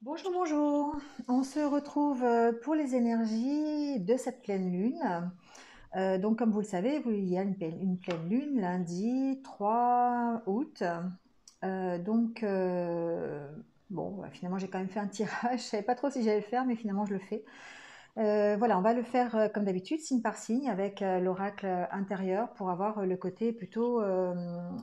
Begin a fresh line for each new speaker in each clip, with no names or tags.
Bonjour, bonjour. On se retrouve pour les énergies de cette pleine lune. Donc, comme vous le savez, il y a une pleine lune lundi 3 août. Donc, bon, bah, finalement, j'ai quand même fait un tirage. Je savais pas trop si j'allais le faire, mais finalement, je le fais. Voilà, on va le faire comme d'habitude, signe par signe, avec l'oracle intérieur pour avoir le côté plutôt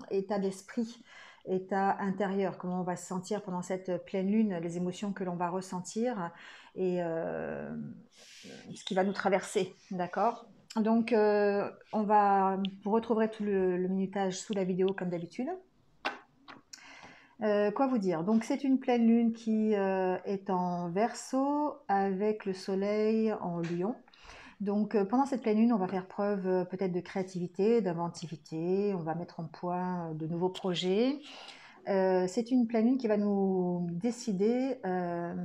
état d'esprit, état intérieur, comment on va se sentir pendant cette pleine lune, les émotions que l'on va ressentir et ce qui va nous traverser, d'accord? Donc, vous retrouverez tout le minutage sous la vidéo comme d'habitude. Quoi vous dire? Donc c'est une pleine lune qui est en Verseau avec le soleil en Lion. Donc pendant cette pleine lune, on va faire preuve peut-être de créativité, d'inventivité, on va mettre en point de nouveaux projets. C'est une pleine lune qui va nous décider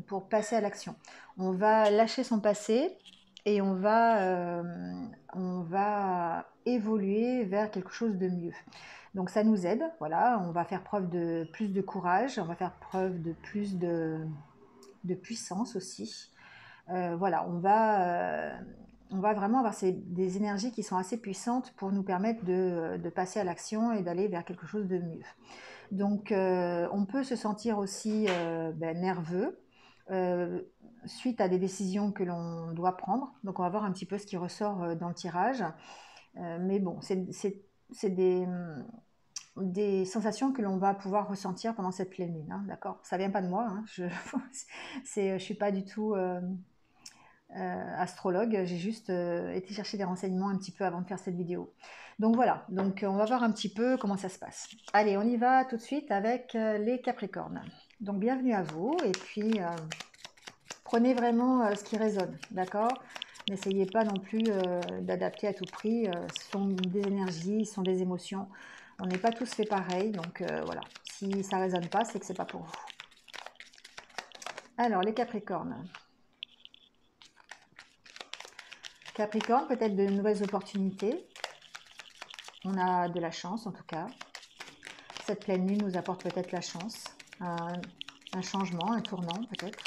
pour passer à l'action. On va lâcher son passé et on va évoluer vers quelque chose de mieux. Donc ça nous aide, voilà, on va faire preuve de plus de courage, on va faire preuve de plus de puissance aussi. Voilà, on va vraiment avoir des énergies qui sont assez puissantes pour nous permettre de passer à l'action et d'aller vers quelque chose de mieux. Donc, on peut se sentir aussi nerveux euh, suite à des décisions que l'on doit prendre. Donc, on va voir un petit peu ce qui ressort dans le tirage. Mais bon, c'est des sensations que l'on va pouvoir ressentir pendant cette pleine lune, hein, d'accord? Ça vient pas de moi, hein, je suis pas du tout astrologue, j'ai juste été chercher des renseignements un petit peu avant de faire cette vidéo. Donc voilà, donc on va voir un petit peu comment ça se passe. Allez, on y va tout de suite avec les Capricornes. Donc bienvenue à vous et puis prenez vraiment ce qui résonne, d'accord? N'essayez pas non plus d'adapter à tout prix, ce sont des énergies, ce sont des émotions. On n'est pas tous fait pareil, donc voilà. Si ça résonne pas, c'est que c'est pas pour vous. Alors, les Capricornes. Capricorne, peut-être de nouvelles opportunités. On a de la chance en tout cas. Cette pleine lune nous apporte peut-être la chance, un changement, un tournant peut-être.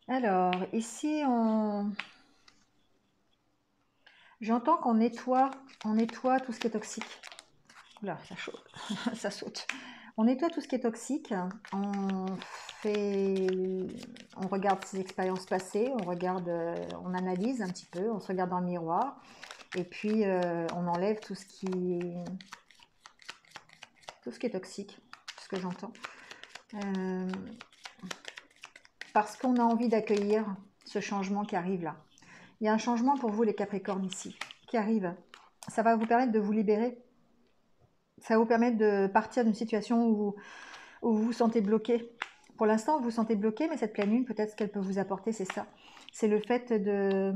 Alors, ici, j'entends on nettoie tout ce qui est toxique. Oula, ça saute. On nettoie tout ce qui est toxique, fait, on regarde ses expériences passées, on analyse un petit peu, on se regarde dans le miroir, et puis on enlève tout ce qui est toxique, ce que j'entends. Euh, parce qu'on a envie d'accueillir ce changement qui arrive là. Il y a un changement pour vous les Capricornes ici, qui arrive. Ça va vous permettre de vous libérer. Ça va vous permettre de partir d'une situation où vous vous sentez bloqué. Pour l'instant, vous vous sentez bloqué, mais cette pleine lune, peut-être ce qu'elle peut vous apporter, c'est ça. C'est le fait de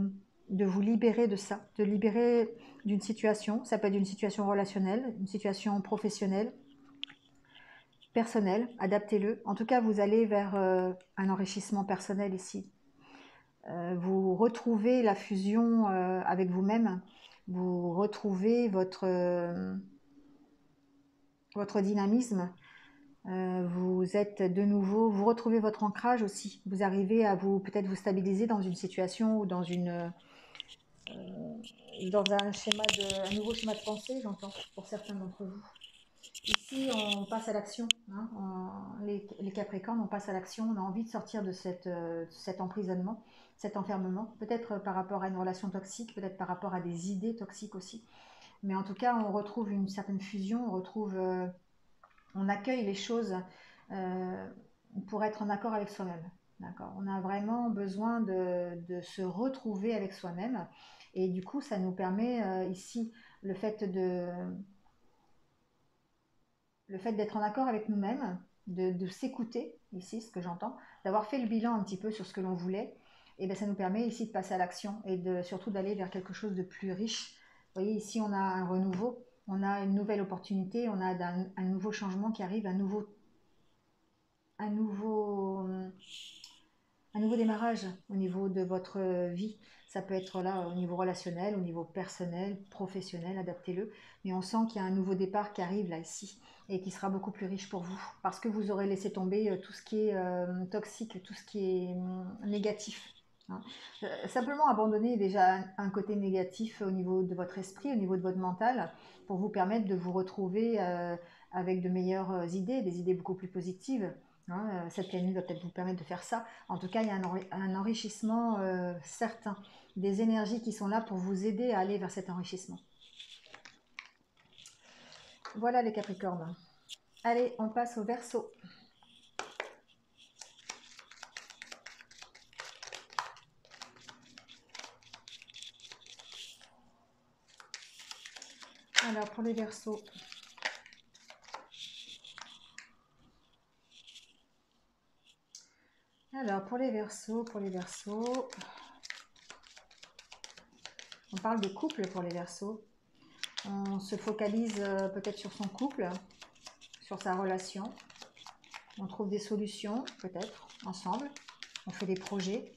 vous libérer de ça, de libérer d'une situation. Ça peut être une situation relationnelle, une situation professionnelle, personnelle. Adaptez-le. En tout cas, vous allez vers un enrichissement personnel ici. Vous retrouvez la fusion avec vous-même. Vous retrouvez votre dynamisme. Vous êtes de nouveau, vous retrouvez votre ancrage aussi. Vous arrivez à peut-être vous stabiliser dans une situation ou dans un nouveau schéma de pensée, j'entends, pour certains d'entre vous. Ici, on passe à l'action, hein, les Capricornes, on passe à l'action, on a envie de sortir de cet emprisonnement, cet enfermement, peut-être par rapport à une relation toxique, peut-être par rapport à des idées toxiques aussi. Mais en tout cas, on retrouve une certaine fusion, on accueille les choses euh, pour être en accord avec soi-même. D'accord. On a vraiment besoin de se retrouver avec soi-même. Et du coup, ça nous permet ici le fait de le fait d'être en accord avec nous-mêmes, de s'écouter, ici, ce que j'entends, d'avoir fait le bilan un petit peu sur ce que l'on voulait, et bien ça nous permet ici de passer à l'action et surtout d'aller vers quelque chose de plus riche. Vous voyez, ici, on a un renouveau, on a une nouvelle opportunité, on a un nouveau changement qui arrive, un nouveau, un nouveau démarrage au niveau de votre vie. Ça peut être là au niveau relationnel, au niveau personnel, professionnel, adaptez-le. Mais on sent qu'il y a un nouveau départ qui arrive là, ici, et qui sera beaucoup plus riche pour vous. Parce que vous aurez laissé tomber tout ce qui est toxique, tout ce qui est négatif. Hein. Simplement abandonner déjà un côté négatif au niveau de votre esprit, au niveau de votre mental, pour vous permettre de vous retrouver avec de meilleures idées, des idées beaucoup plus positives. Hein. Cette pleine lune va peut-être vous permettre de faire ça. En tout cas, il y a un enrichissement certain, des énergies qui sont là pour vous aider à aller vers cet enrichissement. Voilà les Capricornes. Allez, on passe au Verseau. Alors, pour les Verseaux. Alors, pour les Verseaux, on parle de couple pour les Verseaux. On se focalise peut-être sur son couple, sur sa relation. On trouve des solutions, peut-être, ensemble. On fait des projets.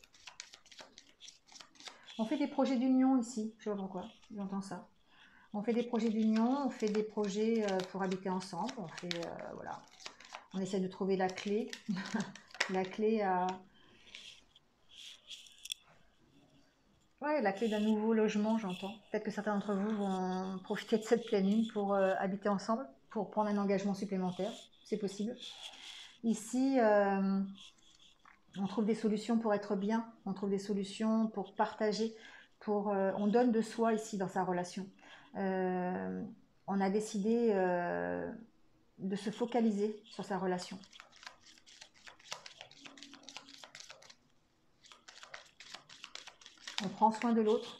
On fait des projets d'union ici. Je sais pas pourquoi, j'entends ça. On fait des projets d'union, on fait des projets pour habiter ensemble. On fait, voilà. On essaie de trouver la clé. La clé à... Ouais, la clé d'un nouveau logement, j'entends. Peut-être que certains d'entre vous vont profiter de cette pleine lune pour habiter ensemble, pour prendre un engagement supplémentaire. C'est possible. Ici, on trouve des solutions pour être bien, on trouve des solutions pour partager, on donne de soi ici dans sa relation. On a décidé de se focaliser sur sa relation. On prend soin de l'autre.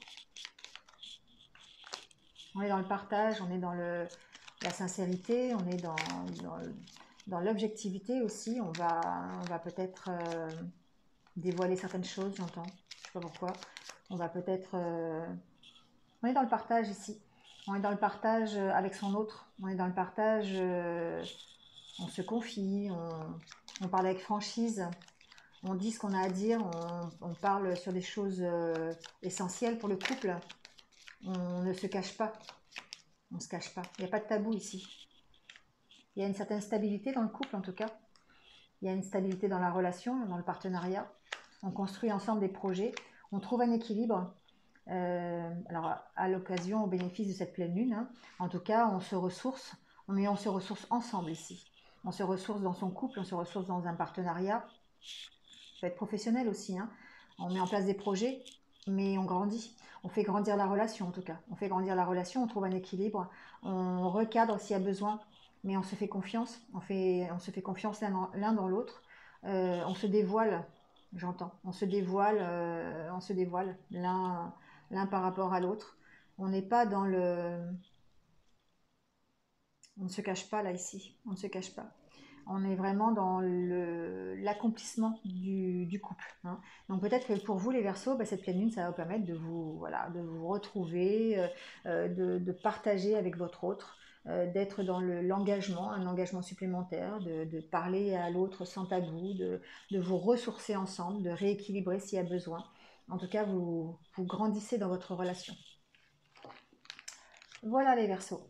On est dans le partage, on est dans la sincérité, on est dans l'objectivité aussi. On va peut-être dévoiler certaines choses, j'entends. Je ne sais pas pourquoi. On va peut-être... on est dans le partage ici. On est dans le partage avec son autre. On est dans le partage... on se confie, on parle avec franchise. On dit ce qu'on a à dire. On parle sur des choses essentielles pour le couple. On ne se cache pas. On ne se cache pas. Il n'y a pas de tabou ici. Il y a une certaine stabilité dans le couple en tout cas. Il y a une stabilité dans la relation, dans le partenariat. On construit ensemble des projets. On trouve un équilibre. Alors à l'occasion, au bénéfice de cette pleine lune, hein, en tout cas, on se ressource. Mais on se ressource ensemble ici. On se ressource dans son couple, on se ressource dans un partenariat. Ça peut être professionnel aussi. Hein. On met en place des projets, mais on grandit. On fait grandir la relation en tout cas. On fait grandir la relation, on trouve un équilibre. On recadre s'il y a besoin, mais on se fait confiance. On se fait confiance l'un dans l'autre. On se dévoile, j'entends. On se dévoile l'un par rapport à l'autre. On n'est pas dans le... On ne se cache pas là ici. On ne se cache pas. On est vraiment dans l'accomplissement du couple. Hein. Donc peut-être que pour vous les Verseaux, cette pleine lune, ça va vous permettre de vous, voilà, de vous retrouver, de partager avec votre autre, d'être dans l'engagement, un engagement supplémentaire, de parler à l'autre sans tabou, de vous ressourcer ensemble, de rééquilibrer s'il y a besoin. En tout cas, vous grandissez dans votre relation. Voilà les Verseaux.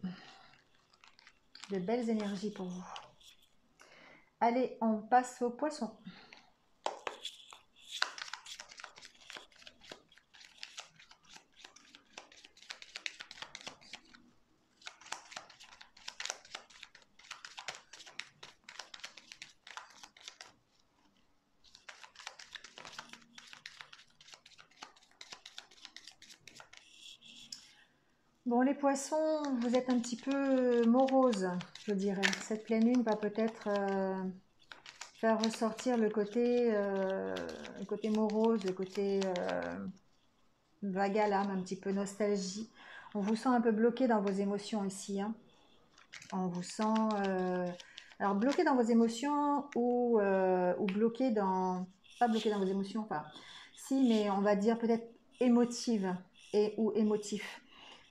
De belles énergies pour vous. Allez, on passe aux Poissons. Bon, les Poissons, vous êtes un petit peu morose, je dirais. Cette pleine lune va peut-être faire ressortir le côté morose, le côté vague à l'âme, un petit peu nostalgie. On vous sent un peu bloqué dans vos émotions ici. Hein. On vous sent alors bloqué dans vos émotions ou bloqué dans... Pas bloqué dans vos émotions, enfin si, mais on va dire peut-être émotive ou émotif.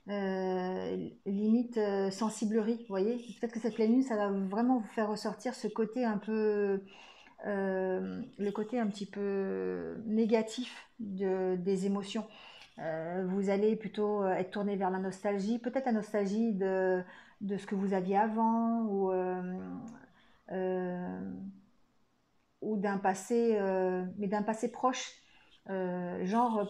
Limite sensiblerie, vous voyez. Peut-être que cette pleine lune, ça va vraiment vous faire ressortir ce côté un peu... le côté un petit peu négatif des émotions. Vous allez plutôt être tourné vers la nostalgie, peut-être la nostalgie de ce que vous aviez avant euh, ou d'un passé, mais d'un passé proche. Genre,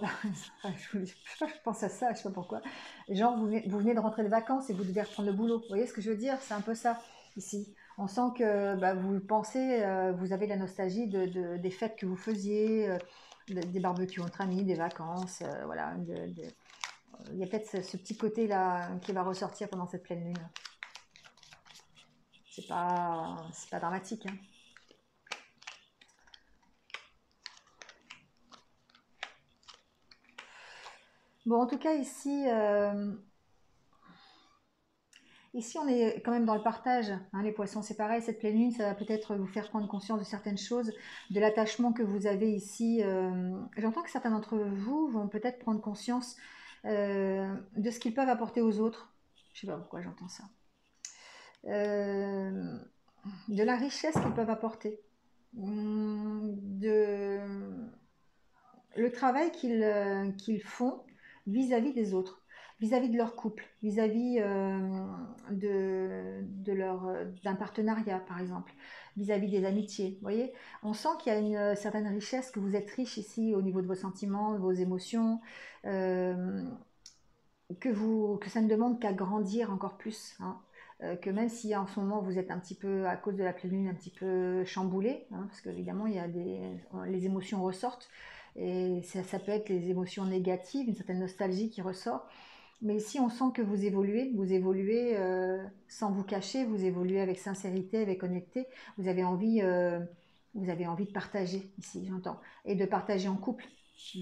je pense à ça, je sais pas pourquoi. Genre, vous venez de rentrer de vacances et vous devez reprendre le boulot. Vous voyez ce que je veux dire? C'est un peu ça ici. On sent que bah, vous pensez, vous avez la nostalgie des fêtes que vous faisiez, des barbecues entre amis, des vacances, voilà. Il y a peut-être ce petit côté-là qui va ressortir pendant cette pleine lune. C'est pas dramatique, hein. Bon, en tout cas, ici, on est quand même dans le partage, hein, les poissons, c'est pareil. Cette pleine lune, ça va peut-être vous faire prendre conscience de certaines choses, de l'attachement que vous avez ici. J'entends que certains d'entre vous vont peut-être prendre conscience de ce qu'ils peuvent apporter aux autres. Je sais pas pourquoi j'entends ça. Euh, de la richesse qu'ils peuvent apporter. De le travail qu'ils font vis-à-vis des autres, vis-à-vis de leur couple, vis-à-vis d'un partenariat, par exemple, vis-à-vis des amitiés. Vous voyez, on sent qu'il y a une certaine richesse, que vous êtes riche ici au niveau de vos sentiments, de vos émotions, euh, que ça ne demande qu'à grandir encore plus, hein. Que même si en ce moment vous êtes un petit peu, à cause de la pleine lune, un petit peu chamboulé, hein, parce qu'évidemment les émotions ressortent, et ça peut être les émotions négatives, une certaine nostalgie qui ressort, mais ici on sent que vous évoluez sans vous cacher, vous évoluez avec sincérité, avec honnêteté, vous avez envie de partager ici, j'entends, et de partager en couple,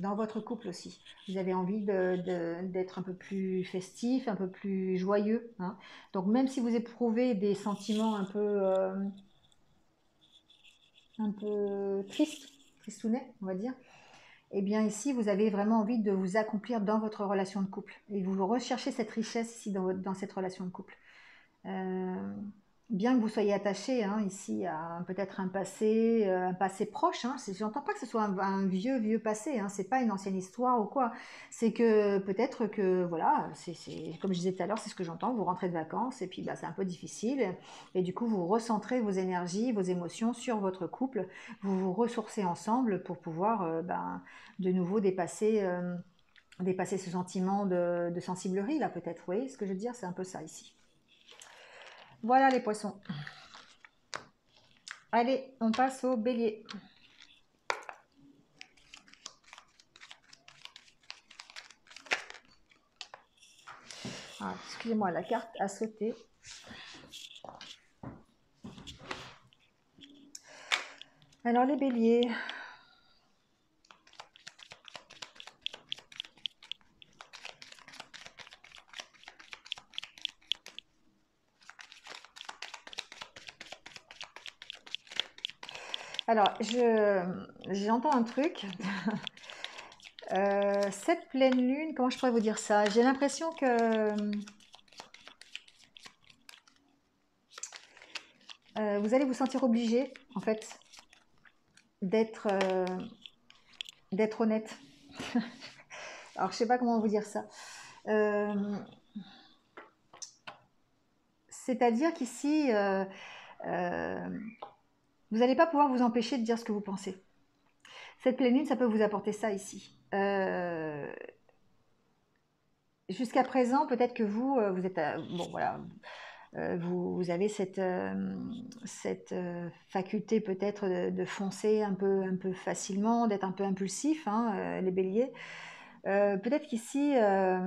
dans votre couple aussi. Vous avez envie d'être un peu plus festif, un peu plus joyeux, hein. Donc même si vous éprouvez des sentiments un peu tristes, tristounets, on va dire, eh bien ici, vous avez vraiment envie de vous accomplir dans votre relation de couple. Et vous recherchez cette richesse ici dans cette relation de couple. Euh, Bien que vous soyez attaché, hein, ici à peut-être un passé proche, hein, j'entends pas que ce soit un vieux passé, hein, c'est pas une ancienne histoire ou quoi. C'est que peut-être que voilà, comme je disais tout à l'heure, c'est ce que j'entends. Vous rentrez de vacances et puis bah, c'est un peu difficile et du coup vous recentrez vos énergies, vos émotions sur votre couple. Vous vous ressourcez ensemble pour pouvoir ben, de nouveau dépasser ce sentiment de sensiblerie là peut-être. Vous voyez ce que je veux dire? C'est un peu ça ici. Voilà les poissons. Allez, on passe au bélier. Ah, excusez-moi, la carte a sauté. Alors les béliers. Alors, j'entends un truc. Cette pleine lune, comment je pourrais vous dire ça? J'ai l'impression que vous allez vous sentir obligé, en fait, d'être d'être honnête. Alors, je sais pas comment vous dire ça. Euh, C'est-à-dire qu'ici, euh, vous n'allez pas pouvoir vous empêcher de dire ce que vous pensez. Cette pleine lune, ça peut vous apporter ça ici. Jusqu'à présent, peut-être que vous êtes, bon voilà, vous avez cette faculté peut-être de foncer un peu facilement, d'être un peu impulsif, hein, les béliers. Peut-être qu'ici, ça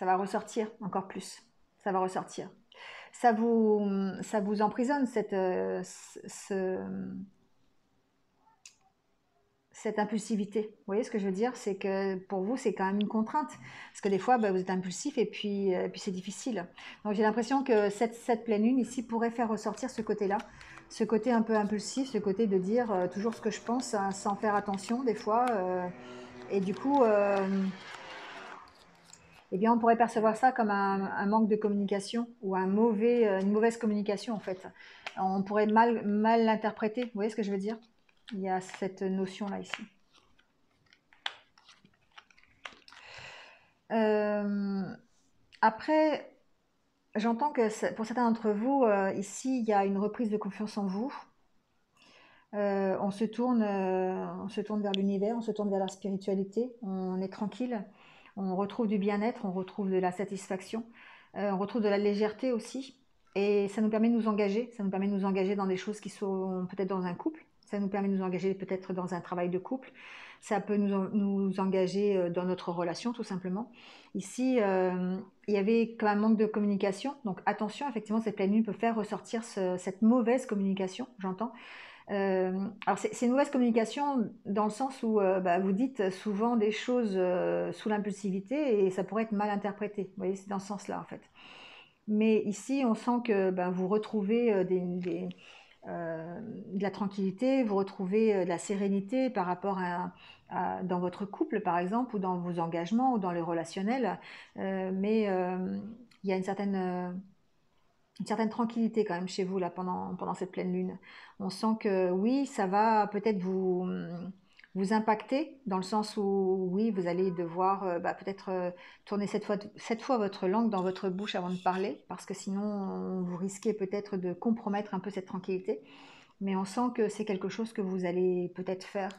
va ressortir encore plus. Ça va ressortir. Ça vous emprisonne cette impulsivité. Vous voyez ce que je veux dire? C'est que pour vous, c'est quand même une contrainte. Parce que des fois, bah, vous êtes impulsif et puis c'est difficile. Donc j'ai l'impression que cette pleine lune ici pourrait faire ressortir ce côté-là. Ce côté un peu impulsif, ce côté de dire toujours ce que je pense hein, sans faire attention des fois. Et du coup, eh bien, on pourrait percevoir ça comme un manque de communication ou une mauvaise communication en fait. On pourrait mal l'interpréter. Vous voyez ce que je veux dire? Il y a cette notion-là ici. Euh, Après, j'entends que pour certains d'entre vous, ici, il y a une reprise de confiance en vous. On se tourne vers l'univers, on se tourne vers la spiritualité, on est tranquille, on retrouve du bien-être, on retrouve de la satisfaction, on retrouve de la légèreté aussi. Et ça nous permet de nous engager, ça nous permet de nous engager dans des choses qui sont peut-être dans un couple, ça nous permet de nous engager peut-être dans un travail de couple, ça peut nous engager dans notre relation tout simplement. Ici, il y avait quand même un manque de communication, donc attention, effectivement, cette pleine lune peut faire ressortir cette mauvaise communication, j'entends. Alors c'est une mauvaise communication dans le sens où bah, vous dites souvent des choses sous l'impulsivité et ça pourrait être mal interprété. Vous voyez, c'est dans ce sens-là en fait. Mais ici, on sent que bah, vous retrouvez de la tranquillité, vous retrouvez de la sérénité par rapport dans votre couple par exemple, ou dans vos engagements, ou dans le relationnel. Mais il y a une certaine tranquillité quand même chez vous là pendant cette pleine lune. On sent que oui, ça va peut-être vous impacter dans le sens où oui, vous allez devoir bah, peut-être tourner cette fois votre langue dans votre bouche avant de parler, parce que sinon vous risquez peut-être de compromettre un peu cette tranquillité. Mais on sent que c'est quelque chose que vous allez peut-être faire.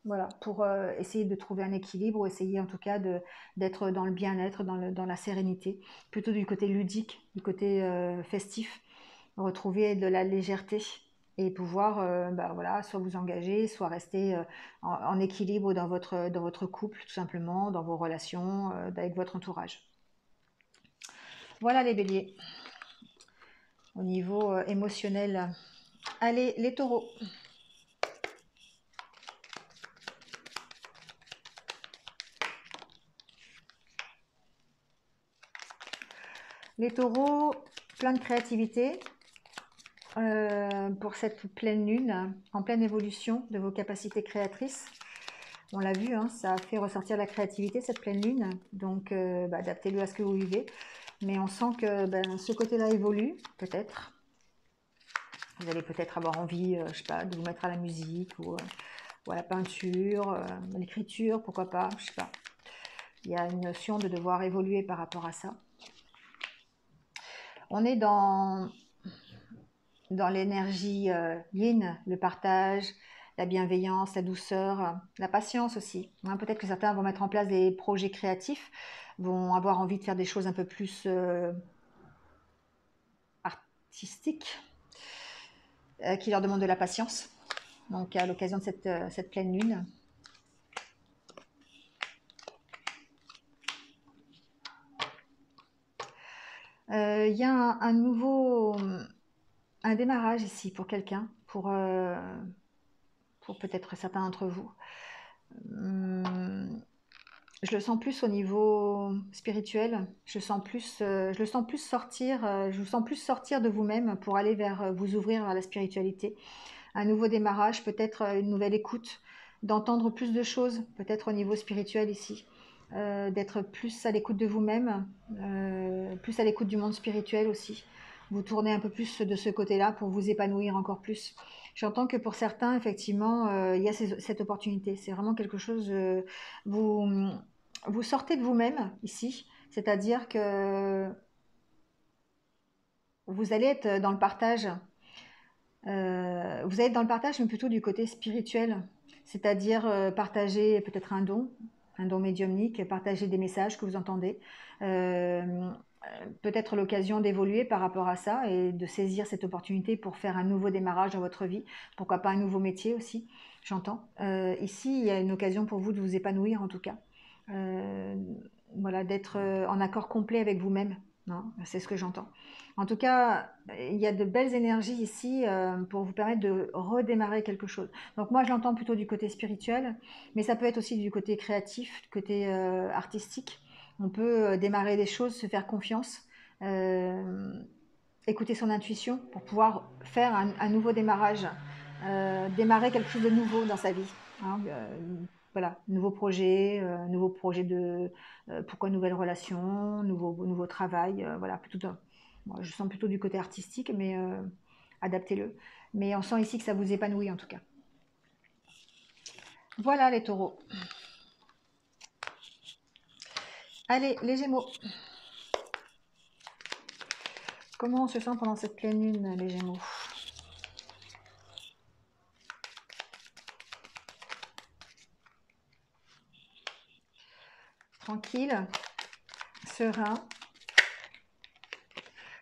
Voilà, pour essayer de trouver un équilibre ou essayer en tout cas d'être dans le bien-être, dans la sérénité, plutôt du côté ludique, du côté festif, retrouver de la légèreté et pouvoir bah, voilà, soit vous engager, soit rester en équilibre dans votre couple, tout simplement, dans vos relations, avec votre entourage. Voilà les béliers, au niveau émotionnel. Allez, les taureaux. Les taureaux, plein de créativité, pour cette pleine lune, en pleine évolution de vos capacités créatrices. On l'a vu, hein, ça a fait ressortir la créativité, cette pleine lune, donc bah, adaptez-le à ce que vous vivez. Mais on sent que ben, ce côté-là évolue, peut-être. Vous allez peut-être avoir envie, je sais pas, de vous mettre à la musique ou à la peinture, à l'écriture, pourquoi pas, je sais pas. Il y a une notion de devoir évoluer par rapport à ça. On est dans l'énergie yin, le partage, la bienveillance, la douceur, la patience aussi. Hein, peut-être que certains vont mettre en place des projets créatifs, vont avoir envie de faire des choses un peu plus artistiques, qui leur demandent de la patience. Donc à l'occasion de cette pleine lune. Il y a un démarrage ici pour quelqu'un, pour peut-être certains d'entre vous. Je le sens plus au niveau spirituel. Je le sens plus sortir. Je vous sens plus sortir de vous-même pour aller vous ouvrir vers la spiritualité. Un nouveau démarrage, peut-être une nouvelle écoute, d'entendre plus de choses, peut-être au niveau spirituel ici. D'être plus à l'écoute de vous-même, plus à l'écoute du monde spirituel aussi. Vous tournez un peu plus de ce côté-là pour vous épanouir encore plus. J'entends que pour certains, effectivement, il y a cette opportunité. C'est vraiment quelque chose. Vous, vous sortez de vous-même ici, c'est-à-dire que vous allez être dans le partage. Vous allez être dans le partage, mais plutôt du côté spirituel, c'est-à-dire partager peut-être un don médiumnique, partager des messages que vous entendez. Euh, Peut-être l'occasion d'évoluer par rapport à ça et de saisir cette opportunité pour faire un nouveau démarrage dans votre vie. Pourquoi pas un nouveau métier aussi, j'entends. Ici, il y a une occasion pour vous de vous épanouir en tout cas. Euh, voilà, d'être en accord complet avec vous-même. Non, c'est ce que j'entends. En tout cas, il y a de belles énergies ici pour vous permettre de redémarrer quelque chose. Donc moi, je l'entends plutôt du côté spirituel, mais ça peut être aussi du côté créatif, du côté artistique. On peut démarrer des choses, se faire confiance, euh, écouter son intuition pour pouvoir faire un nouveau démarrage, démarrer quelque chose de nouveau dans sa vie. Hein, voilà, nouveau projet de pourquoi nouvelle relation, nouveau travail, voilà, plutôt. Moi, je sens plutôt du côté artistique, mais adaptez-le. Mais on sent ici que ça vous épanouit en tout cas. Voilà les taureaux. Allez, les Gémeaux. Comment on se sent pendant cette pleine lune, les Gémeaux? Tranquille, serein,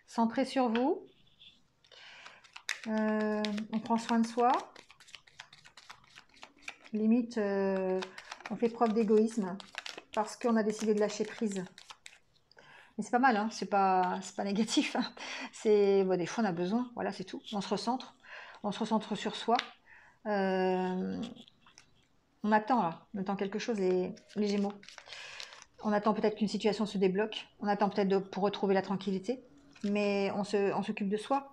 centré sur vous. On prend soin de soi. Limite, on fait preuve d'égoïsme parce qu'on a décidé de lâcher prise. Mais c'est pas mal, hein, c'est pas négatif. Hein. C'est bon, des fois on a besoin, voilà, c'est tout. On se recentre sur soi. On attend là, on attend quelque chose, les Gémeaux. On attend peut-être qu'une situation se débloque. On attend peut-être pour retrouver la tranquillité. Mais on s'occupe de soi.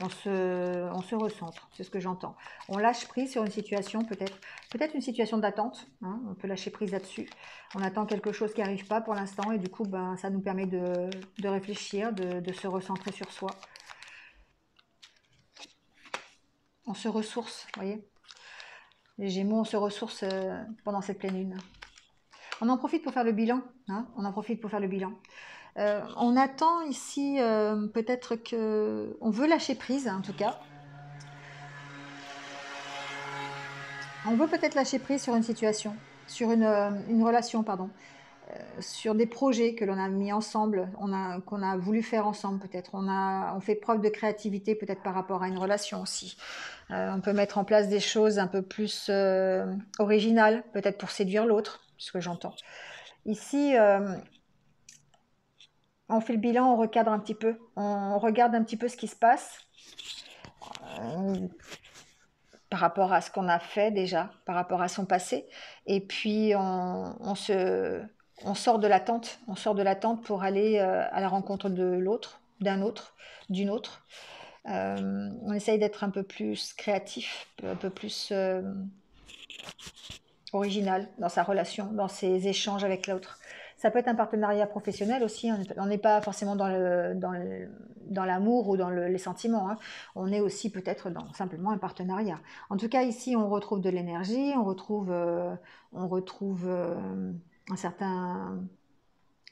On se recentre, c'est ce que j'entends. On lâche prise sur une situation, peut-être une situation d'attente, hein, on peut lâcher prise là-dessus. On attend quelque chose qui n'arrive pas pour l'instant et du coup, ben, ça nous permet de réfléchir, de se recentrer sur soi. On se ressource, vous voyez. Les Gémeaux, on se ressource pendant cette pleine lune. On en profite pour faire le bilan, hein, on en profite pour faire le bilan. On attend ici peut-être que... On veut lâcher prise, en tout cas. On veut peut-être lâcher prise sur une situation, sur une relation, pardon, sur des projets que l'on a mis ensemble, qu'on a voulu faire ensemble peut-être. On fait preuve de créativité peut-être par rapport à une relation aussi. On peut mettre en place des choses un peu plus originales, peut-être pour séduire l'autre, ce que j'entends. Ici, on fait le bilan, on recadre un petit peu, on regarde un petit peu ce qui se passe par rapport à ce qu'on a fait déjà, par rapport à son passé, et puis on sort de l'attente, pour aller à la rencontre de l'autre, d'un autre, d'une autre. On essaye d'être un peu plus créatif, un peu plus original dans sa relation, dans ses échanges avec l'autre. Ça peut être un partenariat professionnel aussi, on n'est pas forcément dans l'amour ou dans les sentiments, hein. On est aussi peut-être dans simplement un partenariat. En tout cas, ici, on retrouve de l'énergie, on retrouve un certain,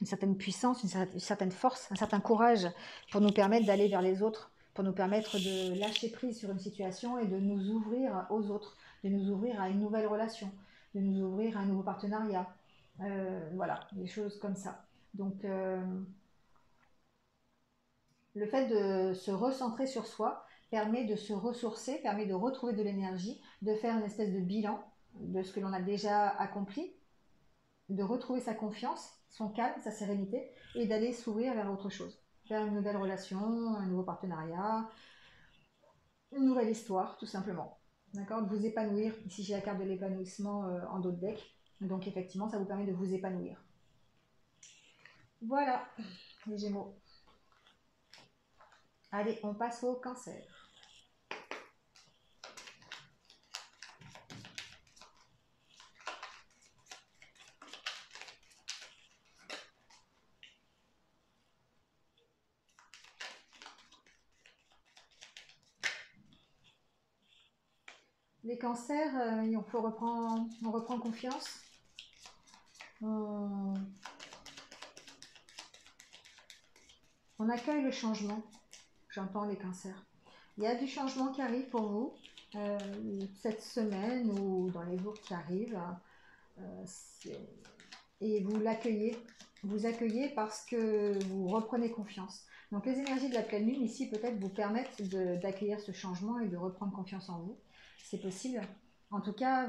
une certaine puissance, une certaine force, un certain courage pour nous permettre d'aller vers les autres, pour nous permettre de lâcher prise sur une situation et de nous ouvrir aux autres, de nous ouvrir à une nouvelle relation, de nous ouvrir à un nouveau partenariat. Voilà, des choses comme ça. Donc, le fait de se recentrer sur soi permet de se ressourcer, permet de retrouver de l'énergie, de faire une espèce de bilan de ce que l'on a déjà accompli, de retrouver sa confiance, son calme, sa sérénité, et d'aller s'ouvrir vers autre chose, vers une nouvelle relation, un nouveau partenariat, une nouvelle histoire, tout simplement. D'accord. De vous épanouir. Ici, j'ai la carte de l'épanouissement en dos de deck. Donc, effectivement, ça vous permet de vous épanouir. Voilà, les Gémeaux. Allez, on passe au Cancer. Les Cancers, on reprend confiance. On accueille le changement. J'entends les Cancers. Il y a du changement qui arrive pour vous cette semaine ou dans les jours qui arrivent. Et vous l'accueillez. Vous accueillez parce que vous reprenez confiance. Donc les énergies de la pleine lune ici peut-être vous permettent d'accueillir ce changement et de reprendre confiance en vous. C'est possible. En tout cas,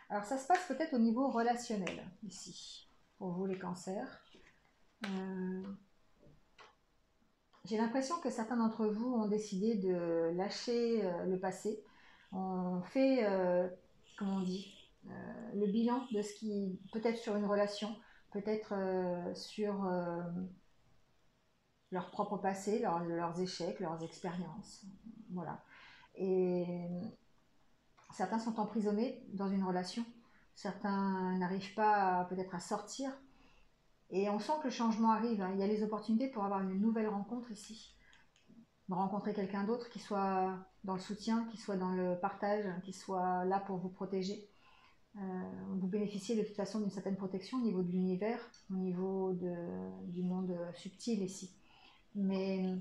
alors ça se passe peut-être au niveau relationnel ici, pour vous les cancers. J'ai l'impression que certains d'entre vous ont décidé de lâcher le passé. On fait, comment on dit, le bilan de ce qui, peut-être sur une relation, peut-être sur leur propre passé, leurs échecs, leurs expériences. Voilà. Et certains sont emprisonnés dans une relation. Certains n'arrivent pas peut-être à sortir. Et on sent que le changement arrive, hein. Il y a les opportunités pour avoir une nouvelle rencontre ici. Rencontrer quelqu'un d'autre qui soit dans le soutien, qui soit dans le partage, qui soit là pour vous protéger. Vous bénéficiez de toute façon d'une certaine protection au niveau de l'univers, au niveau du monde subtil ici. Mais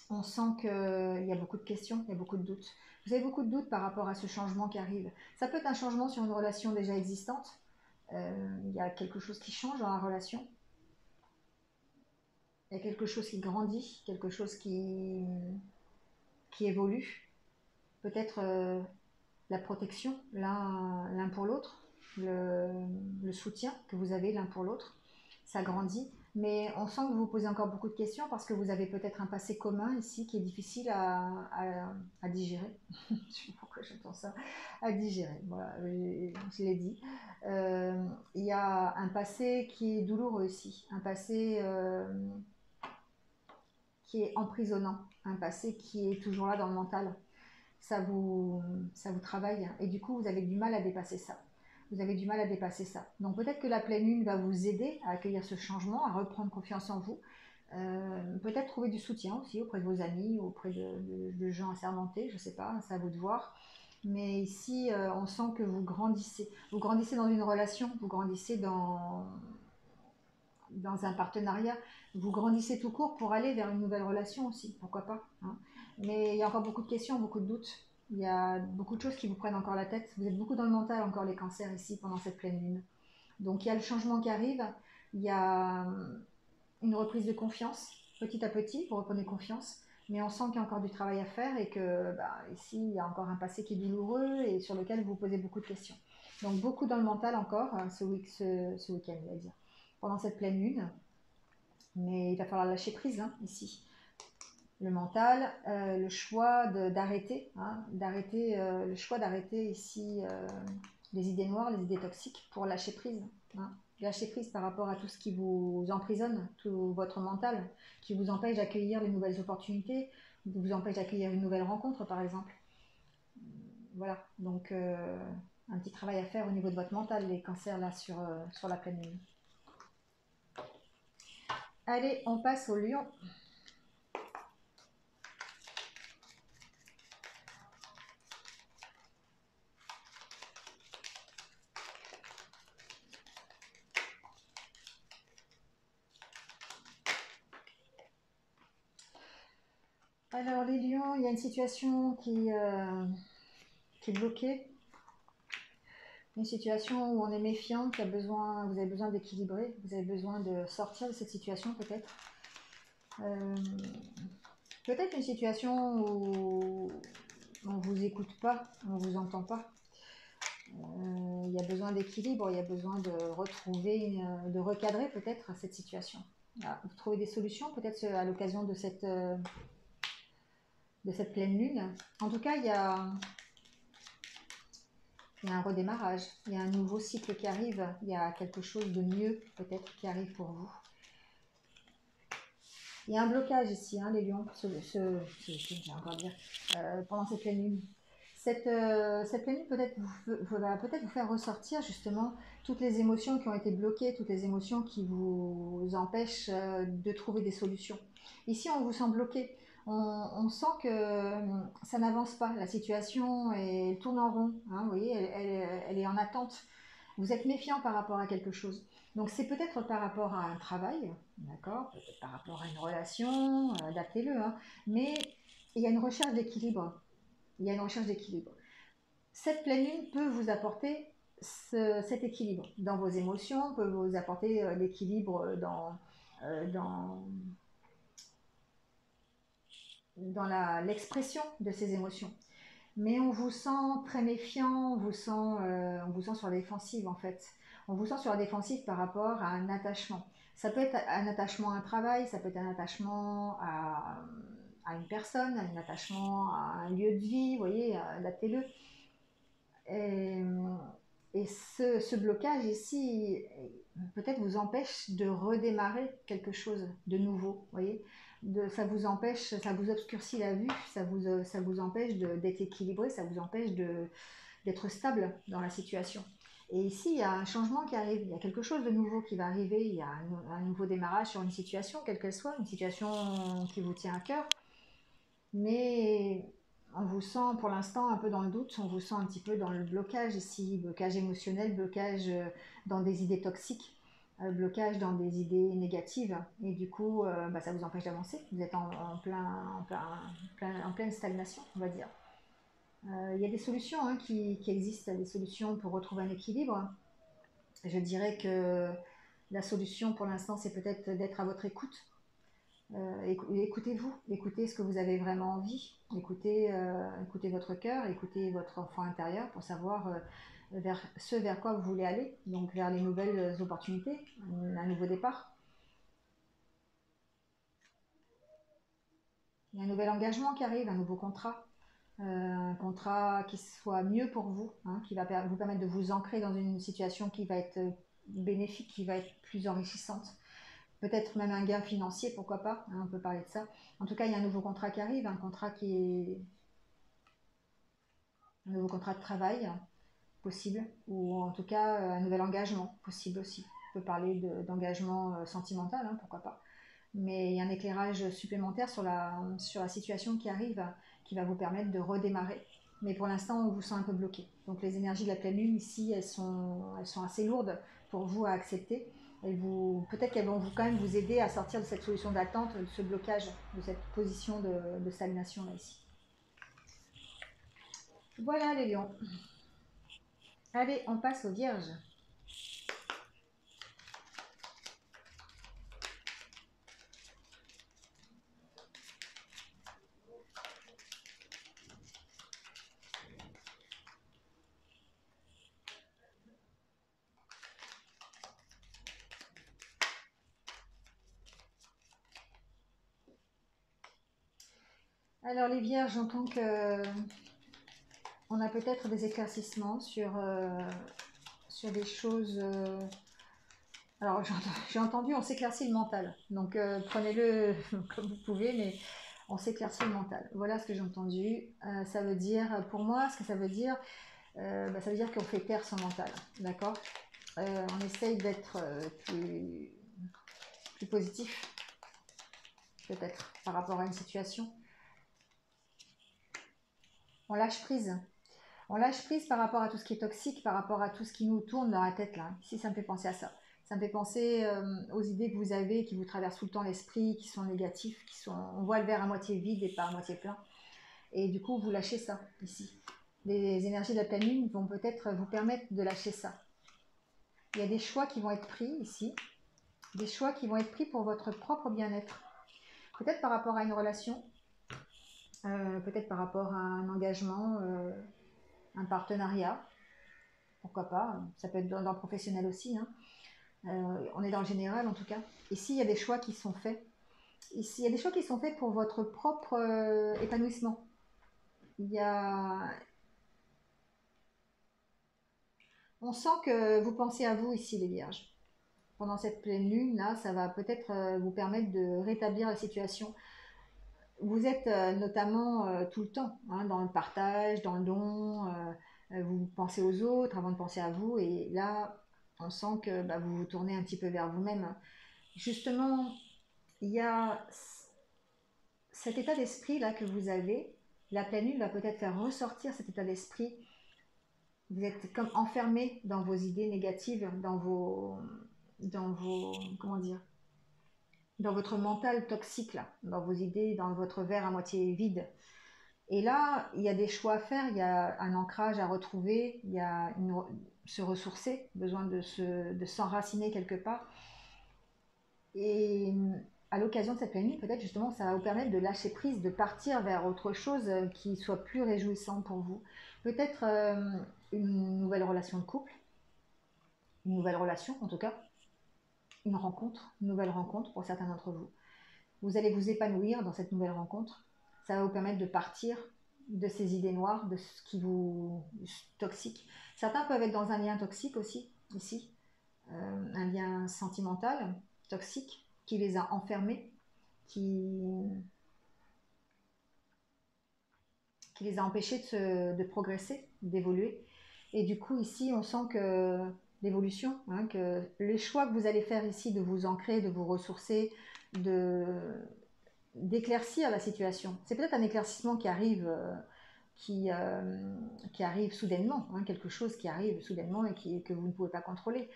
on sent qu'il y a beaucoup de questions, il y a beaucoup de doutes. Vous avez beaucoup de doutes par rapport à ce changement qui arrive. Ça peut être un changement sur une relation déjà existante. Il y a quelque chose qui change dans la relation. Il y a quelque chose qui grandit, quelque chose qui évolue. Peut-être la protection l'un pour l'autre, le soutien que vous avez l'un pour l'autre, ça grandit. Mais on sent que vous vous posez encore beaucoup de questions parce que vous avez peut-être un passé commun ici qui est difficile à digérer. Je ne sais pas pourquoi j'entends ça, à digérer. Voilà, je l'ai dit. Il y a un passé qui est douloureux ici, un passé qui est emprisonnant, un passé qui est toujours là dans le mental. Ça vous, ça vous travaille et du coup vous avez du mal à dépasser ça. Vous avez du mal à dépasser ça. Donc peut-être que la pleine lune va vous aider à accueillir ce changement, à reprendre confiance en vous. Peut-être trouver du soutien aussi auprès de vos amis, auprès de gens assermentés, je ne sais pas, c'est à vous de voir. Mais ici, on sent que vous grandissez. Vous grandissez dans une relation, vous grandissez dans un partenariat, vous grandissez tout court pour aller vers une nouvelle relation aussi, pourquoi pas, hein. Mais il y a encore beaucoup de questions, beaucoup de doutes. Il y a beaucoup de choses qui vous prennent encore la tête. Vous êtes beaucoup dans le mental encore les cancers ici pendant cette pleine lune. Donc il y a le changement qui arrive, il y a une reprise de confiance, petit à petit, vous reprenez confiance, mais on sent qu'il y a encore du travail à faire et que ici il y a encore un passé qui est douloureux et sur lequel vous vous posez beaucoup de questions. Donc beaucoup dans le mental encore ce week-end, on va dire, pendant cette pleine lune, mais il va falloir lâcher prise hein, ici. Le mental, le choix d'arrêter, hein, le choix d'arrêter ici les idées noires, les idées toxiques pour lâcher prise. Hein. Lâcher prise par rapport à tout ce qui vous emprisonne, tout votre mental, qui vous empêche d'accueillir les nouvelles opportunités, qui vous empêche d'accueillir une nouvelle rencontre par exemple. Voilà, donc un petit travail à faire au niveau de votre mental, les cancers là sur la pleine lune. Allez, on passe au lion. Alors les lions, il y a une situation qui est bloquée, une situation où on est méfiant, vous avez besoin d'équilibrer, vous avez besoin de sortir de cette situation peut-être. Peut-être une situation où on ne vous écoute pas, on ne vous entend pas. Il y a besoin d'équilibre, il y a besoin de retrouver, de recadrer peut-être cette situation. Voilà. Vous trouvez des solutions peut-être à l'occasion de cette pleine lune. En tout cas, il y a un redémarrage, il y a un nouveau cycle qui arrive, il y a quelque chose de mieux peut-être qui arrive pour vous. Il y a un blocage ici, hein, les lions, j'ai encore dire, pendant cette pleine lune. Cette pleine lune peut-être va peut-être vous faire ressortir justement toutes les émotions qui ont été bloquées, toutes les émotions qui vous empêchent de trouver des solutions. Ici, on vous sent bloqué. On sent que ça n'avance pas. La situation elle tourne en rond. Hein, vous voyez, elle est en attente. Vous êtes méfiant par rapport à quelque chose. Donc c'est peut-être par rapport à un travail, d'accord, peut-être par rapport à une relation, adaptez-le, hein, mais il y a une recherche d'équilibre. Il y a une recherche d'équilibre. Cette pleine lune peut vous apporter cet équilibre dans vos émotions, peut vous apporter l'équilibre dans l'expression de ces émotions. Mais on vous sent très méfiant, on vous sent sur la défensive en fait. On vous sent sur la défensive par rapport à un attachement. Ça peut être un attachement à un travail, ça peut être un attachement à une personne, un attachement à un lieu de vie, vous voyez, adaptez-le. Et, et ce blocage ici, peut-être vous empêche de redémarrer quelque chose de nouveau, vous voyez. Ça vous empêche, ça vous obscurcit la vue, ça vous empêche d'être équilibré, ça vous empêche d'être stable dans la situation. Et ici, il y a un changement qui arrive, il y a quelque chose de nouveau qui va arriver, il y a un nouveau démarrage sur une situation, quelle qu'elle soit, une situation qui vous tient à cœur. Mais on vous sent pour l'instant un peu dans le doute, on vous sent un petit peu dans le blocage ici, blocage émotionnel, blocage dans des idées toxiques, blocage dans des idées négatives. Et du coup, bah, ça vous empêche d'avancer. Vous êtes en pleine stagnation, on va dire. Il y a des solutions hein, qui existent, des solutions pour retrouver un équilibre. Je dirais que la solution pour l'instant, c'est peut-être d'être à votre écoute. Écoutez-vous, écoutez ce que vous avez vraiment envie, écoutez votre cœur, écoutez votre enfant intérieur pour savoir vers quoi vous voulez aller, donc vers les nouvelles opportunités, un nouveau départ, il y a un nouvel engagement qui arrive, un nouveau contrat. Un contrat qui soit mieux pour vous, hein, qui va vous permettre de vous ancrer dans une situation qui va être bénéfique, qui va être plus enrichissante. Peut-être même un gain financier, pourquoi pas, hein, on peut parler de ça. En tout cas, il y a un nouveau contrat qui arrive, un nouveau contrat de travail possible, ou en tout cas un nouvel engagement possible aussi. On peut parler d'engagement sentimental, hein, pourquoi pas. Mais il y a un éclairage supplémentaire sur la situation qui arrive, qui va vous permettre de redémarrer. Mais pour l'instant, on vous sent un peu bloqué. Donc les énergies de la pleine lune ici, elles sont assez lourdes pour vous à accepter. Peut-être qu'elles vont quand même vous aider à sortir de cette solution d'attente, de ce blocage, de cette position de stagnation là ici. Voilà les lions. Allez, on passe aux vierges. Alors les vierges, j'entends que on a peut-être des éclaircissements sur des choses. Alors j'ai entendu on s'éclaircit le mental. Donc prenez-le comme vous pouvez, mais on s'éclaircit le mental. Voilà ce que j'ai entendu. Ça veut dire, pour moi, ce que ça veut dire, ça veut dire qu'on fait taire son mental. D'accord. On essaye d'être plus positif, peut-être, par rapport à une situation. On lâche prise. On lâche prise par rapport à tout ce qui est toxique, par rapport à tout ce qui nous tourne dans la tête là. Ici, ça me fait penser à ça. Ça me fait penser aux idées que vous avez, qui vous traversent tout le temps l'esprit, qui sont négatifs, on voit le verre à moitié vide et pas à moitié plein. Et du coup, vous lâchez ça ici. Les énergies de la pleine lune vont peut-être vous permettre de lâcher ça. Il y a des choix qui vont être pris ici, des choix qui vont être pris pour votre propre bien-être. Peut-être par rapport à une relation, peut-être par rapport à un engagement, un partenariat, pourquoi pas, ça peut être dans le professionnel aussi, hein. On est dans le général en tout cas. Ici, il y a des choix qui sont faits. Ici, il y a des choix qui sont faits pour votre propre épanouissement. On sent que vous pensez à vous ici, les vierges. Pendant cette pleine lune, là, ça va peut-être vous permettre de rétablir la situation. Vous êtes notamment tout le temps hein, dans le partage, dans le don, vous pensez aux autres avant de penser à vous, et là, on sent que vous vous tournez un petit peu vers vous-même. Justement, il y a cet état d'esprit là que vous avez. La pleine lune va peut-être faire ressortir cet état d'esprit. Vous êtes comme enfermé dans vos idées négatives, comment dire, dans votre mental toxique là, dans vos idées, dans votre verre à moitié vide. Et là, il y a des choix à faire, il y a un ancrage à retrouver, il y a se ressourcer, besoin de s'enraciner quelque part. Et à l'occasion de cette pleine lune, peut-être justement, ça va vous permettre de lâcher prise, de partir vers autre chose qui soit plus réjouissant pour vous. Peut-être une nouvelle relation de couple, une nouvelle relation en tout cas, une nouvelle rencontre pour certains d'entre vous. Vous allez vous épanouir dans cette nouvelle rencontre. Ça va vous permettre de partir de ces idées noires, de ce qui vous toxique. Certains peuvent être dans un lien toxique aussi, ici, un lien sentimental toxique qui les a enfermés, qui les a empêchés de progresser, d'évoluer. Et du coup, ici, on sent que l'évolution, hein, que les choix que vous allez faire ici, de vous ancrer, de vous ressourcer, d'éclaircir la situation. C'est peut-être un éclaircissement qui arrive qui arrive soudainement, hein, quelque chose qui arrive soudainement et que vous ne pouvez pas contrôler.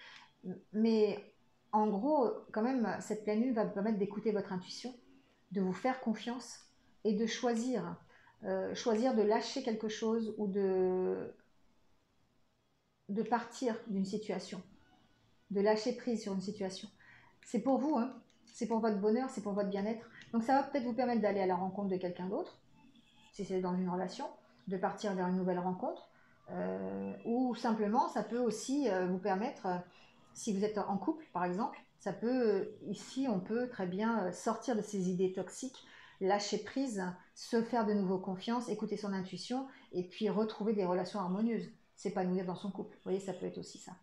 Mais en gros, quand même, cette pleine lune va vous permettre d'écouter votre intuition, de vous faire confiance et de choisir, choisir de lâcher quelque chose ou de partir d'une situation, de lâcher prise sur une situation. C'est pour vous, hein, c'est pour votre bonheur, c'est pour votre bien-être. Donc ça va peut-être vous permettre d'aller à la rencontre de quelqu'un d'autre, si c'est dans une relation, de partir vers une nouvelle rencontre, ou simplement ça peut aussi vous permettre, si vous êtes en couple par exemple, ça peut, ici on peut très bien sortir de ces idées toxiques, lâcher prise, se faire de nouveau confiance, écouter son intuition et puis retrouver des relations harmonieuses, s'épanouir dans son couple. Vous voyez, ça peut être aussi ça.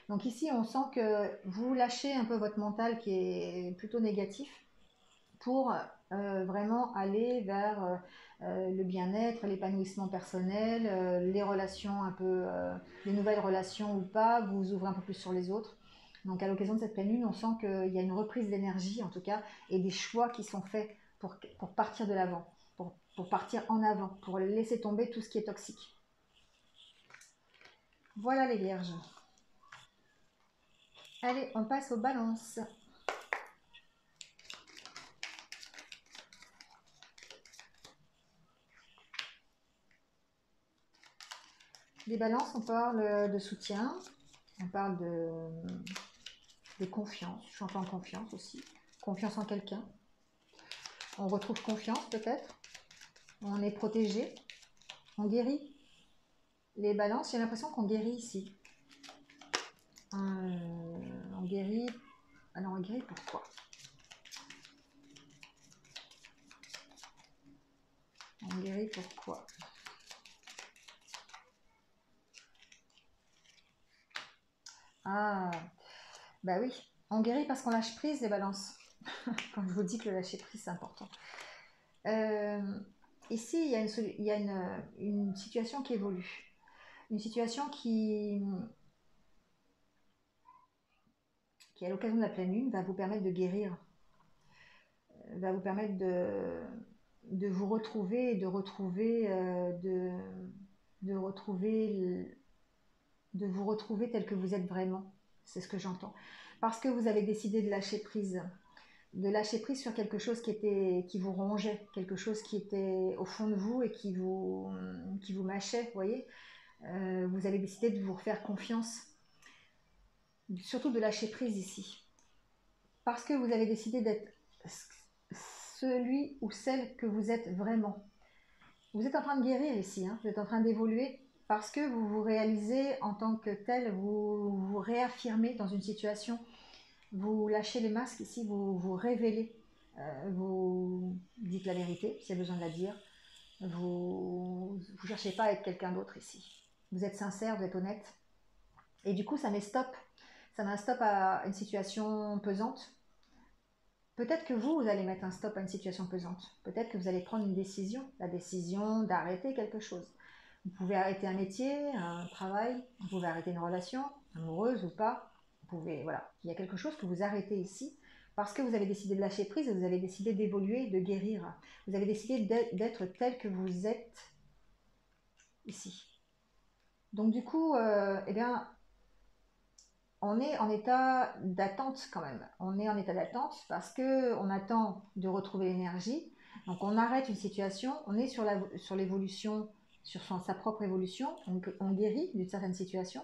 Donc ici on sent que vous lâchez un peu votre mental qui est plutôt négatif pour vraiment aller vers le bien-être, l'épanouissement personnel, les relations un peu, les nouvelles relations ou pas, vous vous ouvrez un peu plus sur les autres. Donc à l'occasion de cette pleine lune, on sent qu'il y a une reprise d'énergie en tout cas, et des choix qui sont faits pour partir de l'avant, pour partir en avant, pour laisser tomber tout ce qui est toxique. Voilà les vierges. Allez, on passe aux balances. Les balances, on parle de soutien, on parle de confiance, je suis en confiance aussi, confiance en quelqu'un. On retrouve confiance peut-être, on est protégé, on guérit. Les balances, j'ai l'impression qu'on guérit ici. On guérit, alors on guérit pourquoi? On guérit pourquoi? Ah, bah oui, on guérit parce qu'on lâche prise les balances. Quand je vous dis que le lâcher prise c'est important. Ici, il y a une situation qui évolue. Une situation qui, à l'occasion de la pleine lune, va vous permettre de guérir, va vous permettre de vous retrouver, de retrouver, de vous retrouver tel que vous êtes vraiment. C'est ce que j'entends. Parce que vous avez décidé de lâcher prise sur quelque chose qui vous rongeait, quelque chose qui était au fond de vous et qui vous mâchait, vous voyez. Vous avez décidé de vous refaire confiance, surtout de lâcher prise ici. Parce que vous avez décidé d'être celui ou celle que vous êtes vraiment. Vous êtes en train de guérir ici, hein, vous êtes en train d'évoluer parce que vous vous réalisez en tant que tel, vous vous réaffirmez dans une situation, vous lâchez les masques ici, vous vous révélez, vous dites la vérité, s'il y a besoin de la dire, vous ne cherchez pas à être quelqu'un d'autre ici. Vous êtes sincère, vous êtes honnête. Et du coup, ça met un stop à une situation pesante. Peut-être que vous allez mettre un stop à une situation pesante. Peut-être que vous allez prendre une décision, la décision d'arrêter quelque chose. Vous pouvez arrêter un métier, un travail, vous pouvez arrêter une relation, amoureuse ou pas. Vous pouvez, voilà. Il y a quelque chose que vous arrêtez ici parce que vous avez décidé de lâcher prise et vous avez décidé d'évoluer, de guérir. Vous avez décidé d'être tel que vous êtes ici. Donc du coup, eh bien, on est en état d'attente quand même. On est en état d'attente parce que on attend de retrouver l'énergie. Donc on arrête une situation, on est sur l'évolution, sur sa propre évolution, on guérit d'une certaine situation,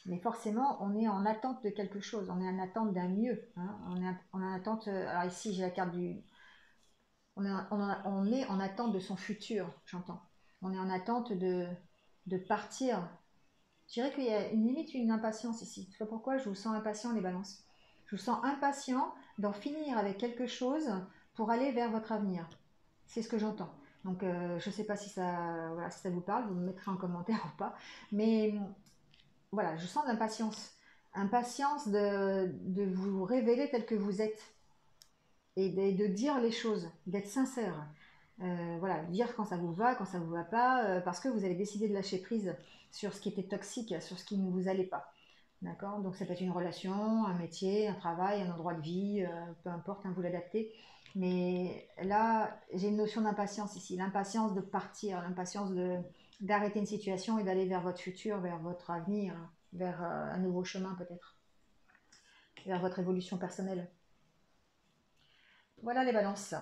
mais forcément on est en attente de quelque chose, on est en attente d'un mieux. Hein. On est en attente, alors ici j'ai la carte du... On est en attente de son futur, j'entends. On est en attente de partir. Je dirais qu'il y a une limite, une impatience ici. Je ne sais pas pourquoi je vous sens impatient les balances. Je vous sens impatient d'en finir avec quelque chose pour aller vers votre avenir. C'est ce que j'entends. Donc je ne sais pas si ça, voilà, si ça vous parle, vous me mettrez en commentaire ou pas. Mais voilà, je sens de l'impatience. Impatience de vous révéler tel que vous êtes. Et de dire les choses, d'être sincère. Voilà, dire quand ça vous va pas, parce que vous avez décidé de lâcher prise sur ce qui était toxique, sur ce qui ne vous allait pas. D'accord. Donc ça peut être une relation, un métier, un travail, un endroit de vie, peu importe, hein, vous l'adaptez. Mais là, j'ai une notion d'impatience ici, l'impatience de partir, l'impatience d'arrêter une situation et d'aller vers votre futur, vers votre avenir, vers un nouveau chemin peut-être, vers votre évolution personnelle. Voilà les balances.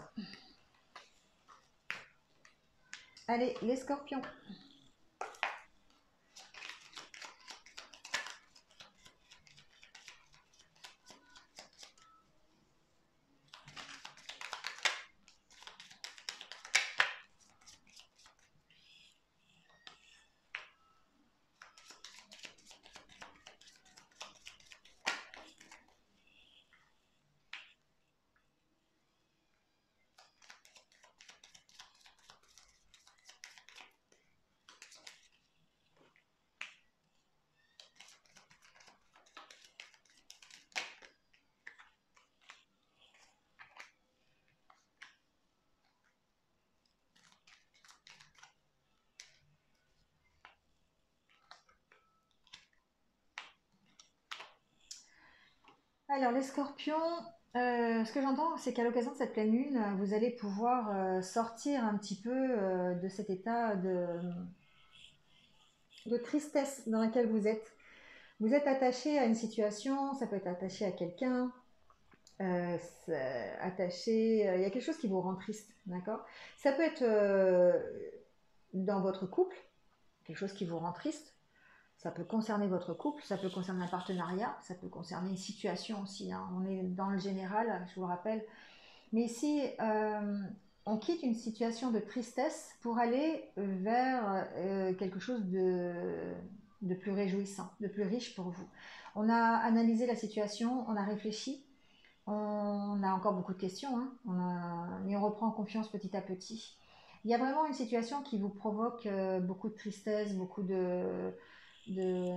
Allez, les scorpions. Alors les scorpions, ce que j'entends, c'est qu'à l'occasion de cette pleine lune, vous allez pouvoir sortir un petit peu de cet état de tristesse dans lequel vous êtes. Vous êtes attaché à une situation, ça peut être attaché à quelqu'un, attaché, il y a quelque chose qui vous rend triste, d'accord? Ça peut être dans votre couple, quelque chose qui vous rend triste. Ça peut concerner votre couple, ça peut concerner un partenariat, ça peut concerner une situation aussi, hein. On est dans le général, je vous le rappelle. Mais ici, on quitte une situation de tristesse pour aller vers quelque chose de plus réjouissant, de plus riche pour vous. On a analysé la situation, on a réfléchi, on a encore beaucoup de questions, hein. Mais on reprend confiance petit à petit. Il y a vraiment une situation qui vous provoque beaucoup de tristesse, beaucoup de, de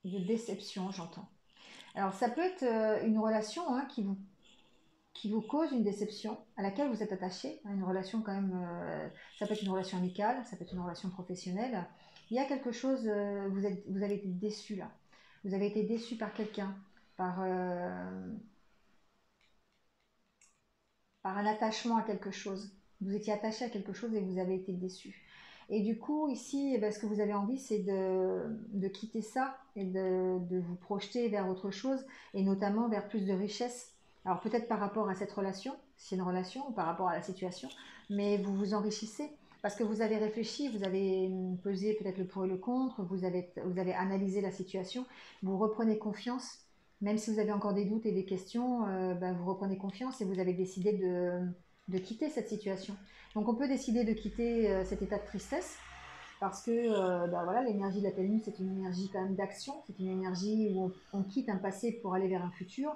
déception, j'entends. Alors ça peut être une relation, hein, qui vous cause une déception à laquelle vous êtes attaché, hein, une relation quand même, ça peut être une relation amicale, ça peut être une relation professionnelle. Il y a quelque chose, vous avez été déçu là. Vous avez été déçu par quelqu'un, par, par un attachement à quelque chose. Vous étiez attaché à quelque chose et vous avez été déçu. Et du coup, ici, eh ben, ce que vous avez envie, c'est de quitter ça et de vous projeter vers autre chose, et notamment vers plus de richesse. Alors peut-être par rapport à cette relation, si c'est une relation, ou par rapport à la situation, mais vous vous enrichissez parce que vous avez réfléchi, vous avez pesé peut-être le pour et le contre, vous avez analysé la situation, vous reprenez confiance. Même si vous avez encore des doutes et des questions, ben, vous reprenez confiance et vous avez décidé de quitter cette situation. Donc on peut décider de quitter cet état de tristesse parce que ben voilà, l'énergie de la pleine lune, c'est une énergie quand même d'action, c'est une énergie où on quitte un passé pour aller vers un futur.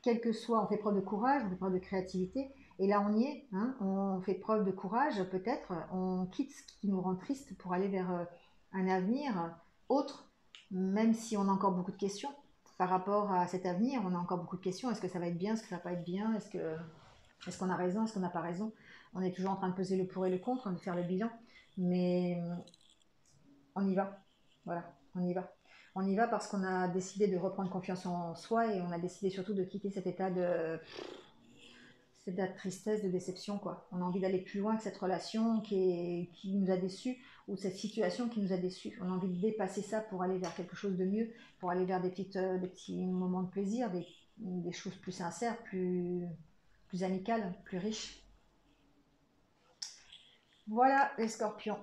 Quel que soit, on fait preuve de courage, on fait preuve de créativité, et là on y est, hein, on fait preuve de courage peut-être, on quitte ce qui nous rend triste pour aller vers un avenir autre, même si on a encore beaucoup de questions par rapport à cet avenir, on a encore beaucoup de questions, est-ce que ça va être bien, est-ce que ça va pas être bien, est-ce qu'on a raison, est-ce qu'on n'a pas raison, on est toujours en train de peser le pour et le contre, de faire le bilan, mais on y va, voilà, on y va. On y va parce qu'on a décidé de reprendre confiance en soi et on a décidé surtout de quitter cet état de tristesse, de déception, quoi. On a envie d'aller plus loin que cette relation qui nous a déçus ou cette situation qui nous a déçus. On a envie de dépasser ça pour aller vers quelque chose de mieux, pour aller vers des petits moments de plaisir, des choses plus sincères, plus amicales, plus riches. Voilà les scorpions.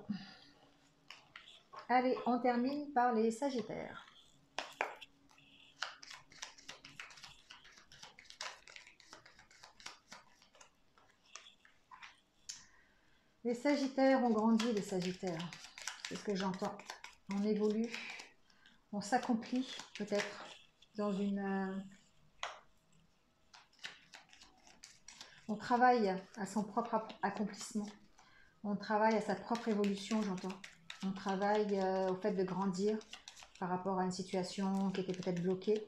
Allez, on termine par les sagittaires. Les sagittaires ont grandi, les sagittaires. C'est ce que j'entends. On évolue, on s'accomplit peut-être dans on travaille à son propre accomplissement. On travaille à sa propre évolution, j'entends. On travaille au fait de grandir par rapport à une situation qui était peut-être bloquée,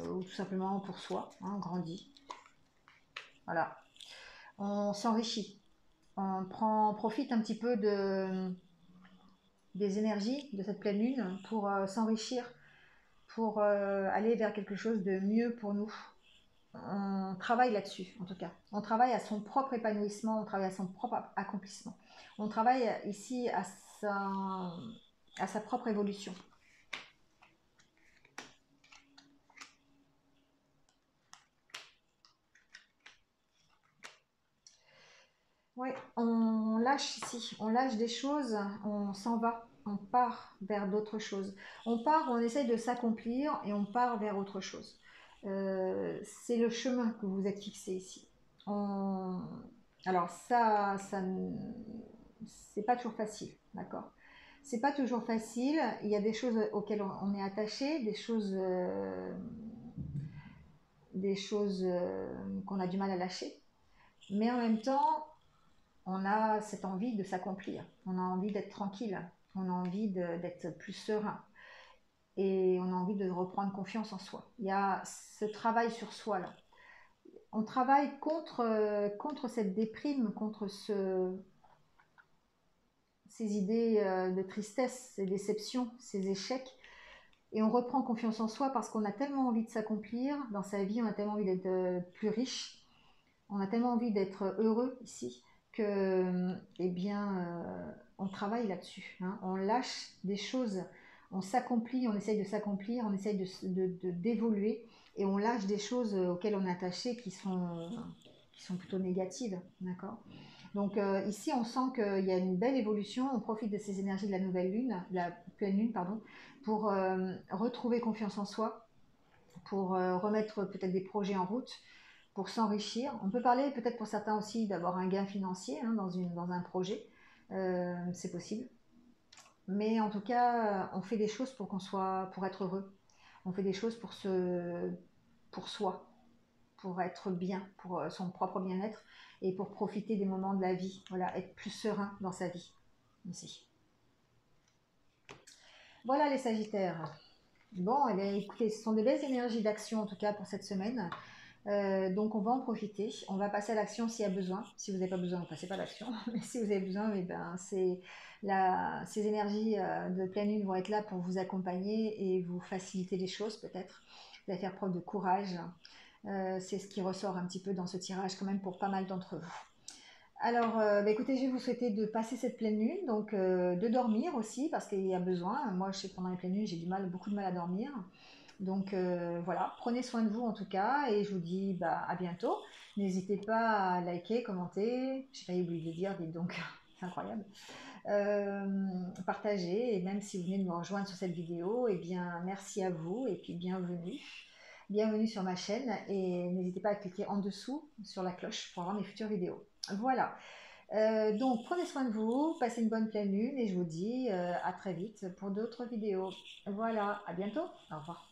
ou tout simplement pour soi, hein, on grandit. Voilà. On s'enrichit. On profite un petit peu des énergies de cette pleine lune pour s'enrichir, pour aller vers quelque chose de mieux pour nous. on travaille là-dessus, en tout cas. On travaille à son propre épanouissement, on travaille à son propre accomplissement. On travaille ici à sa propre évolution. Oui, on lâche ici, on lâche des choses, on s'en va, on part vers d'autres choses. On part, on essaye de s'accomplir et on part vers autre chose. C'est le chemin que vous êtes fixé ici. On- Alors c'est pas toujours facile, d'accord? C'est pas toujours facile. Il y a des choses auxquelles on est attaché, des choses qu'on a du mal à lâcher. Mais en même temps, on a cette envie de s'accomplir, on a envie d'être tranquille, on a envie d'être plus serein et on a envie de reprendre confiance en soi. Il y a ce travail sur soi là. On travaille contre cette déprime, contre ces idées de tristesse, ces déceptions, ces échecs. Et on reprend confiance en soi parce qu'on a tellement envie de s'accomplir dans sa vie, on a tellement envie d'être plus riche, on a tellement envie d'être heureux ici que, eh bien, on travaille là-dessus, hein. On lâche des choses, on s'accomplit, on essaye de s'accomplir, on essaye d'évoluer et on lâche des choses auxquelles on est attaché qui sont plutôt négatives, d'accord? Donc ici, on sent qu'il y a une belle évolution. On profite de ces énergies de la nouvelle lune, de la pleine lune, pardon, pour retrouver confiance en soi, pour remettre peut-être des projets en route, pour s'enrichir. On peut parler peut-être pour certains aussi d'avoir un gain financier hein, dans un projet. C'est possible. Mais en tout cas, on fait des choses pour être heureux. On fait des choses pour soi, pour être bien, pour son propre bien-être et pour profiter des moments de la vie. Voilà, être plus serein dans sa vie aussi. Voilà les Sagittaires. Bon, eh bien, écoutez, ce sont des belles énergies d'action en tout cas pour cette semaine. Donc on va en profiter. On va passer à l'action s'il y a besoin. Si vous n'avez pas besoin, ne passez pas à l'action. Mais si vous avez besoin, eh ben, ces énergies de pleine lune vont être là pour vous accompagner et vous faciliter les choses peut-être. Vous allez faire preuve de courage. C'est ce qui ressort un petit peu dans ce tirage quand même pour pas mal d'entre vous. Alors, bah, écoutez, je vais vous souhaiter de passer cette pleine lune, donc de dormir aussi parce qu'il y a besoin. Moi, je sais que pendant les pleines lunes, j'ai beaucoup de mal à dormir. Donc voilà, prenez soin de vous en tout cas et je vous dis bah, à bientôt. N'hésitez pas à liker, commenter, j'ai failli oublier de le dire, dites donc, c'est incroyable. Partagez et même si vous venez de me rejoindre sur cette vidéo, eh bien merci à vous et puis bienvenue. Bienvenue sur ma chaîne et n'hésitez pas à cliquer en dessous sur la cloche pour avoir mes futures vidéos. Voilà, donc prenez soin de vous, passez une bonne pleine lune et je vous dis à très vite pour d'autres vidéos. Voilà, à bientôt, au revoir.